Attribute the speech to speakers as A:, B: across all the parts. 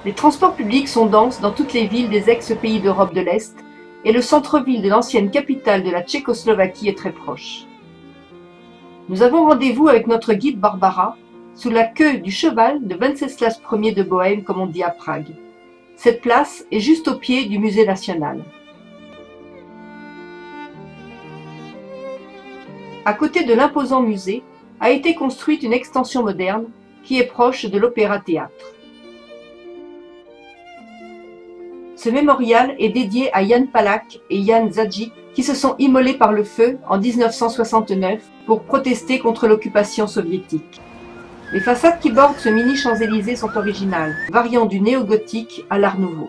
A: Les transports publics sont denses dans toutes les villes des ex-pays d'Europe de l'Est et le centre-ville de l'ancienne capitale de la Tchécoslovaquie est très proche. Nous avons rendez-vous avec notre guide Barbara sous la queue du cheval de Venceslas Ier de Bohême, comme on dit à Prague. Cette place est juste au pied du musée national. À côté de l'imposant musée a été construite une extension moderne qui est proche de l'Opéra-Théâtre. Ce mémorial est dédié à Jan Palach et Jan Zajíc qui se sont immolés par le feu en 1969 pour protester contre l'occupation soviétique. Les façades qui bordent ce mini Champs-Élysées sont originales, variant du néo-gothique à l'Art nouveau.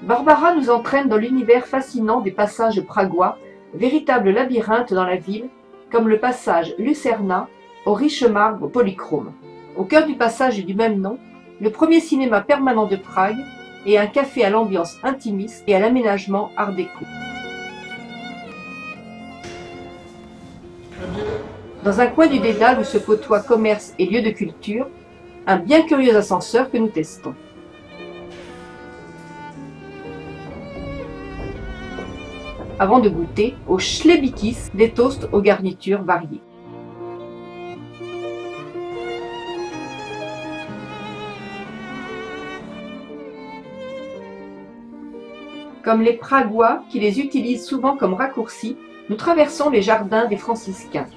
A: Barbara nous entraîne dans l'univers fascinant des passages pragois, véritable labyrinthe dans la ville, comme le passage Lucerna au riche marbre polychrome. Au cœur du passage du même nom, le premier cinéma permanent de Prague et un café à l'ambiance intimiste et à l'aménagement art déco. Dans un coin du dédale où se côtoient commerce et lieux de culture, un bien curieux ascenseur que nous testons. Avant de goûter au Chlebikis, des toasts aux garnitures variées. Comme les Pragois qui les utilisent souvent comme raccourci, nous traversons les jardins des franciscains.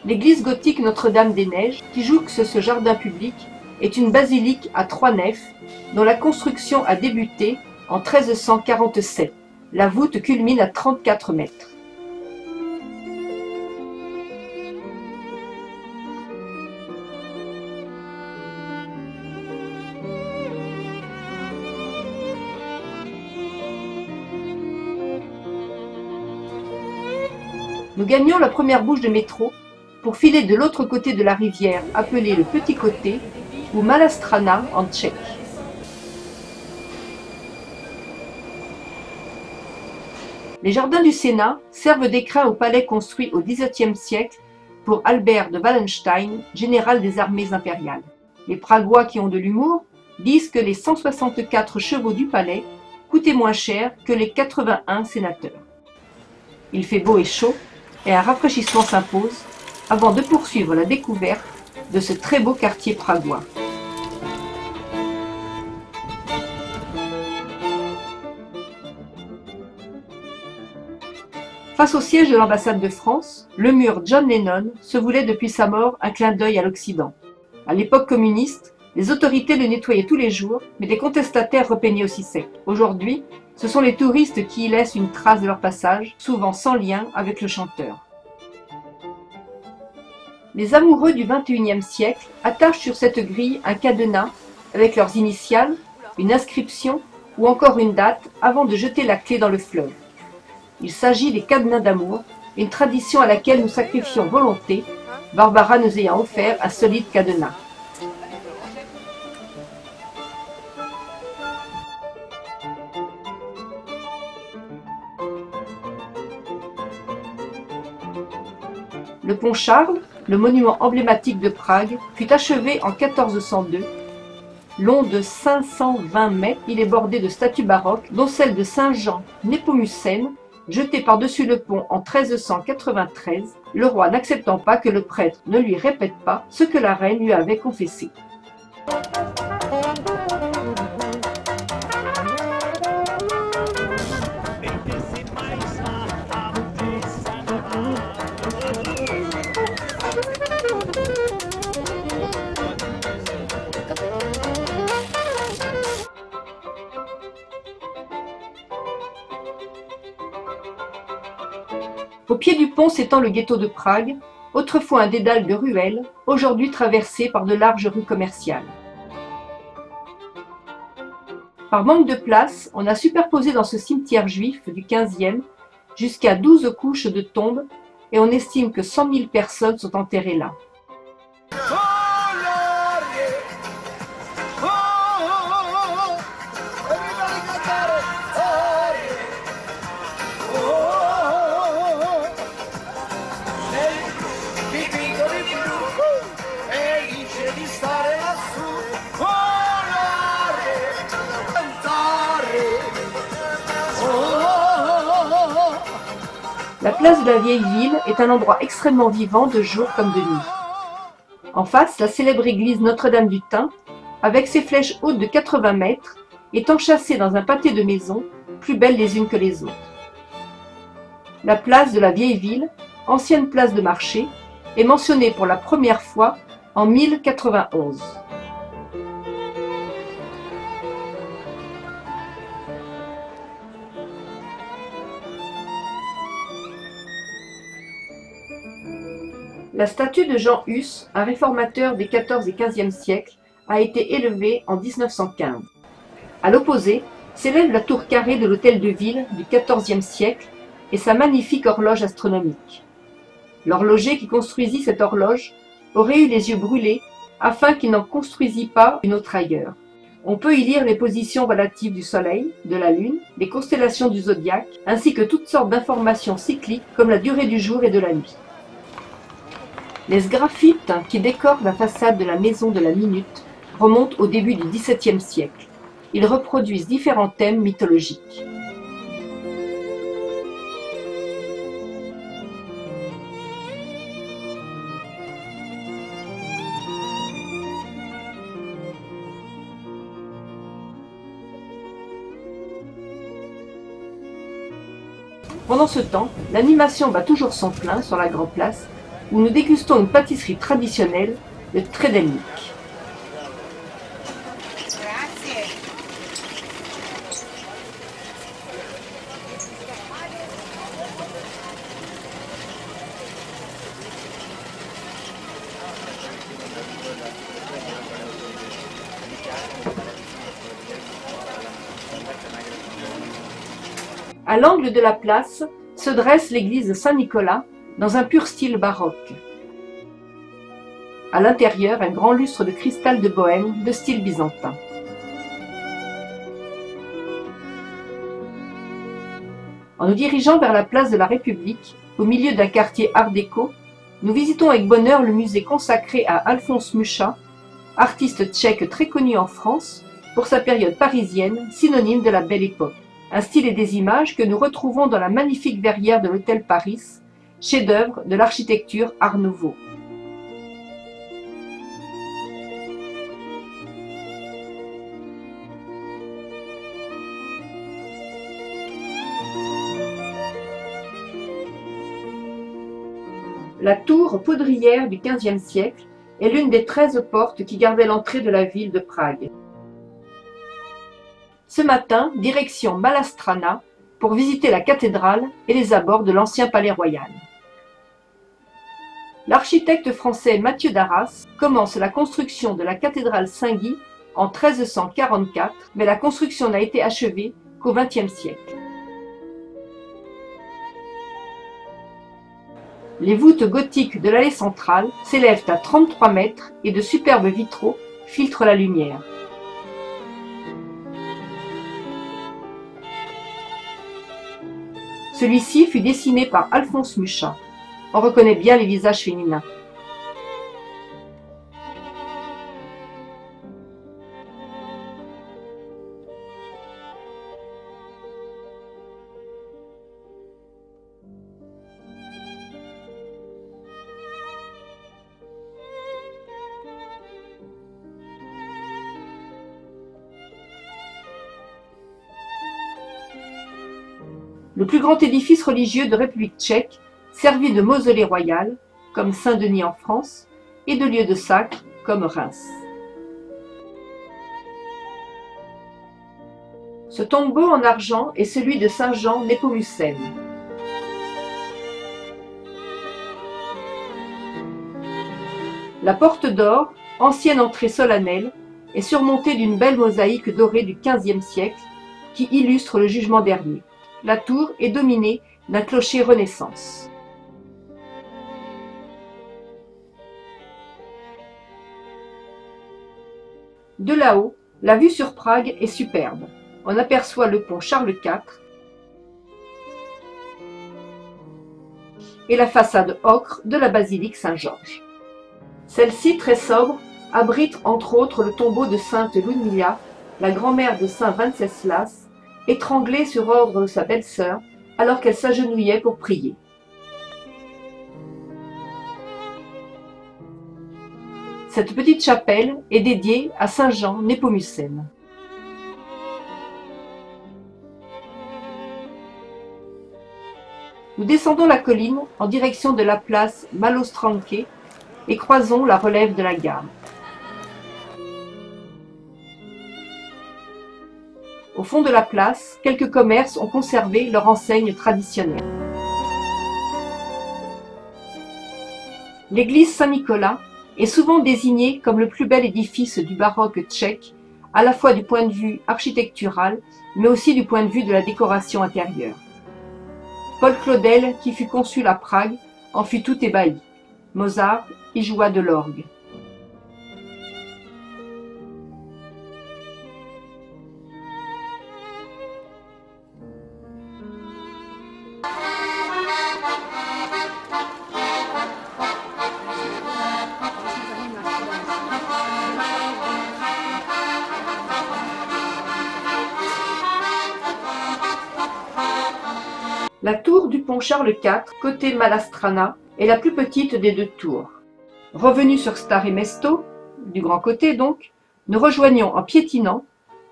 A: L'église gothique Notre-Dame-des-Neiges, qui jouxte ce jardin public, est une basilique à 3 nefs dont la construction a débuté en 1347. La voûte culmine à 34 mètres. Nous gagnons la première bouche de métro pour filer de l'autre côté de la rivière appelée le Petit Côté ou Malastrana en tchèque. Les jardins du Sénat servent d'écrin au palais construit au XVIIe siècle pour Albert de Wallenstein, général des armées impériales. Les Pragois qui ont de l'humour disent que les 164 chevaux du palais coûtaient moins cher que les 81 sénateurs. Il fait beau et chaud et un rafraîchissement s'impose avant de poursuivre la découverte de ce très beau quartier pragois. Face au siège de l'ambassade de France, le mur John Lennon se voulait depuis sa mort un clin d'œil à l'Occident. À l'époque communiste, les autorités le nettoyaient tous les jours, mais les contestataires repeignaient aussi sec. Aujourd'hui, ce sont les touristes qui y laissent une trace de leur passage, souvent sans lien avec le chanteur. Les amoureux du XXIe siècle attachent sur cette grille un cadenas avec leurs initiales, une inscription ou encore une date avant de jeter la clé dans le fleuve. Il s'agit des cadenas d'amour, une tradition à laquelle nous sacrifions volonté, Barbara nous ayant offert un solide cadenas. Le pont Charles, le monument emblématique de Prague, fut achevé en 1402. Long de 520 mètres, il est bordé de statues baroques, dont celle de Saint Jean Népomucène, jeté par-dessus le pont en 1393, le roi n'acceptant pas que le prêtre ne lui répète pas ce que la reine lui avait confessé. Au pied du pont s'étend le ghetto de Prague, autrefois un dédale de ruelles, aujourd'hui traversé par de larges rues commerciales. Par manque de place, on a superposé dans ce cimetière juif du XVe jusqu'à 12 couches de tombes et on estime que 100 000 personnes sont enterrées là. La place de la Vieille Ville est un endroit extrêmement vivant de jour comme de nuit. En face, la célèbre église Notre-Dame du Thym, avec ses flèches hautes de 80 mètres, est enchâssée dans un pâté de maisons, plus belles les unes que les autres. La place de la Vieille Ville, ancienne place de marché, est mentionnée pour la première fois en 1091. La statue de Jean Hus, un réformateur des XIVe et XVe siècles, a été élevée en 1915. À l'opposé, s'élève la tour carrée de l'hôtel de ville du XIVe siècle et sa magnifique horloge astronomique. L'horloger qui construisit cette horloge aurait eu les yeux brûlés afin qu'il n'en construisit pas une autre ailleurs. On peut y lire les positions relatives du Soleil, de la Lune, les constellations du zodiaque, ainsi que toutes sortes d'informations cycliques comme la durée du jour et de la nuit. Les sgraffites qui décorent la façade de la maison de la Minute remontent au début du XVIIe siècle. Ils reproduisent différents thèmes mythologiques. Pendant ce temps, l'animation bat toujours son plein sur la Grande Place, où nous dégustons une pâtisserie traditionnelle, le Tredelnik. À l'angle de la place se dresse l'église Saint-Nicolas dans un pur style baroque. À l'intérieur, un grand lustre de cristal de Bohême de style byzantin. En nous dirigeant vers la place de la République, au milieu d'un quartier art déco, nous visitons avec bonheur le musée consacré à Alphonse Mucha, artiste tchèque très connu en France pour sa période parisienne, synonyme de la Belle Époque. Un style et des images que nous retrouvons dans la magnifique verrière de l'hôtel Paris, chef-d'œuvre de l'architecture Art Nouveau. La tour poudrière du XVe siècle est l'une des 13 portes qui gardaient l'entrée de la ville de Prague. Ce matin, direction Malastrana pour visiter la cathédrale et les abords de l'ancien palais royal. L'architecte français Mathieu Darras commence la construction de la cathédrale Saint-Guy en 1344, mais la construction n'a été achevée qu'au XXe siècle. Les voûtes gothiques de l'allée centrale s'élèvent à 33 mètres et de superbes vitraux filtrent la lumière. Celui-ci fut dessiné par Alphonse Mucha. On reconnaît bien les visages féminins. Le plus grand édifice religieux de République tchèque, servi de mausolée royal, comme Saint-Denis en France, et de lieu de sacre, comme Reims. Ce tombeau en argent est celui de Saint Jean Népomucène. La porte d'or, ancienne entrée solennelle, est surmontée d'une belle mosaïque dorée du XVe siècle qui illustre le jugement dernier. La tour est dominée d'un clocher Renaissance. De là-haut, la vue sur Prague est superbe. On aperçoit le pont Charles IV et la façade ocre de la basilique Saint-Georges. Celle-ci, très sobre, abrite entre autres le tombeau de sainte Ludmilla, la grand-mère de saint Venceslas, étranglée sur ordre de sa belle-sœur alors qu'elle s'agenouillait pour prier. Cette petite chapelle est dédiée à Saint Jean Népomucène. Nous descendons la colline en direction de la place Malostranké et croisons la relève de la gare. Au fond de la place, quelques commerces ont conservé leur enseigne traditionnelle. L'église Saint-Nicolas est souvent désignée comme le plus bel édifice du baroque tchèque, à la fois du point de vue architectural, mais aussi du point de vue de la décoration intérieure. Paul Claudel, qui fut consul à Prague, en fut tout ébahi. Mozart y joua de l'orgue. La tour du pont Charles IV, côté Malastrana, est la plus petite des deux tours. Revenus sur Staré Mesto, du grand côté donc, nous rejoignons en piétinant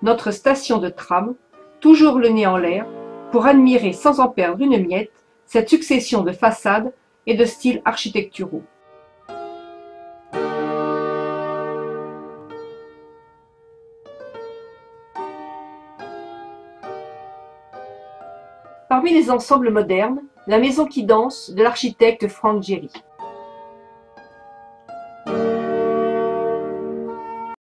A: notre station de tram, toujours le nez en l'air, pour admirer sans en perdre une miette cette succession de façades et de styles architecturaux. Parmi les ensembles modernes, la maison qui danse de l'architecte Frank Gehry.